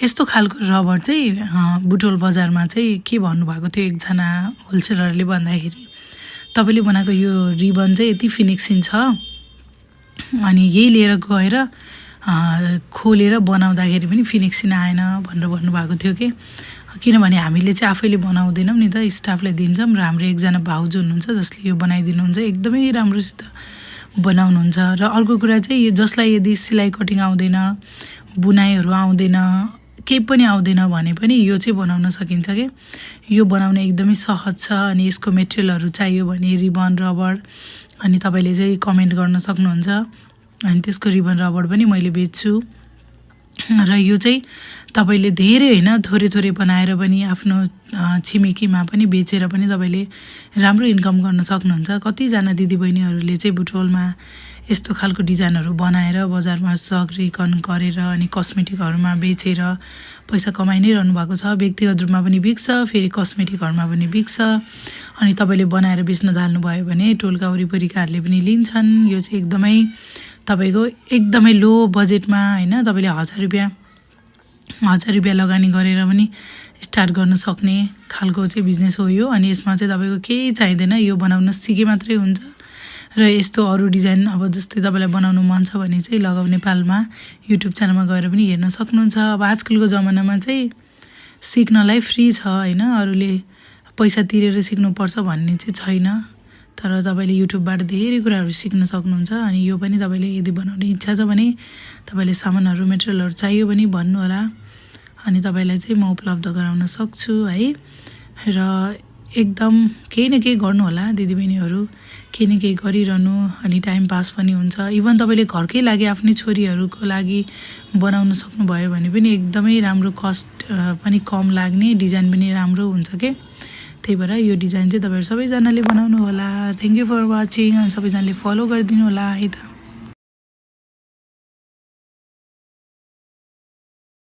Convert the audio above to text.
यस्तो खालको रबर चाहिँ बुटोल बजारमा चाहिँ के भन्नुभएको थियो एकजना होलसेलरले भन्दाखेरि, तपाईँले बनाएको यो रिबन चाहिँ यति फिनिक्सिङ छ अनि यही लिएर गएर खोलेर बनाउँदाखेरि पनि फिनिक्सिङ आएन भनेर भन्नुभएको थियो कि, किनभने हामीले चाहिँ आफैले बनाउँदैनौँ नि त, स्टाफलाई दिन्छौँ र हाम्रो एकजना भाउजू हुनुहुन्छ जसले यो बनाइदिनुहुन्छ, एकदमै राम्रोसित बनाउनुहुन्छ। र अर्को कुरा चाहिँ जसलाई यदि सिलाइ कटिङ आउँदैन, बुनाइहरू आउँदैन, केही पनि आउँदैन भने पनि यो चाहिँ बनाउन सकिन्छ कि। यो बनाउन एकदमै सहज छ अनि यसको मेटेरियलहरू चाहियो भने रिबन रबर अनि तपाईँले चाहिँ कमेन्ट गर्न सक्नुहुन्छ। अनि त्यसको रिबन रबर पनि मैले बेच्छु र यो चाहिँ तपाईँले धेरै होइन थोरै थोरै बनाएर पनि आफ्नो छिमेकीमा पनि बेचेर पनि तपाईँले राम्रो इन्कम गर्न सक्नुहुन्छ। कतिजना दिदीबहिनीहरूले चाहिँ बुटोलमा यस्तो खालको डिजाइनहरू बनाएर बजारमा सक्रिकन गरेर अनि कस्मेटिकहरूमा बेचेर पैसा कमाइ नै रहनु भएको छ। व्यक्तिगत रूपमा पनि बिक्छ, फेरि कस्मेटिकहरूमा पनि बिक्छ। अनि तपाईँले बनाएर बेच्न थाल्नुभयो भने टोलका वरिपरिकाहरूले पनि लिन्छन्। यो चाहिँ एकदमै तपाईँको एकदमै लो बजेटमा होइन, तपाईँले 1000 रुपियाँ लगानी गरेर पनि स्टार्ट गर्न सक्ने खालको चाहिँ बिजनेस हो यो। अनि यसमा चाहिँ तपाईँको केही चाहिँदैन, यो बनाउन सिके मात्रै हुन्छ। र यस्तो अरू डिजाइन अब जस्तै तपाईँलाई बनाउनु मन छ भने चाहिँ लगाउ नेपालमा युट्युब च्यानलमा गएर पनि हेर्न सक्नुहुन्छ। अब आजकलको जमानामा चाहिँ सिक्नलाई फ्री छ होइन, अरूले पैसा तिरेर सिक्नुपर्छ भन्ने चाहिँ छैन। तर तपाईँले युट्युबबाट धेरै कुराहरू सिक्न सक्नुहुन्छ। अनि यो पनि तपाईँले यदि बनाउने इच्छा छ भने तपाईँले सामानहरू मेटेरियलहरू चाहियो भने भन्नु होला, अनि तपाईँलाई चाहिँ म उपलब्ध गराउन सक्छु है। र एकदम केही न केही गर्नु होला दिदीबहिनीहरू, केही न केही गरिरहनु, अनि टाइम पास पनि हुन्छ। इभन तपाईँले घरकै लागि आफ्नै छोरीहरूको लागि बनाउन सक्नुभयो भने पनि एकदमै राम्रो, कस्ट पनि कम लाग्ने, डिजाइन पनि राम्रो हुन्छ के। त्यही भएर यो डिजाइन चाहिँ तपाईँहरू सबैजनाले बनाउनु होला। Thank you for watching. अनि सबैजनाले फलो गरिदिनु होला है त।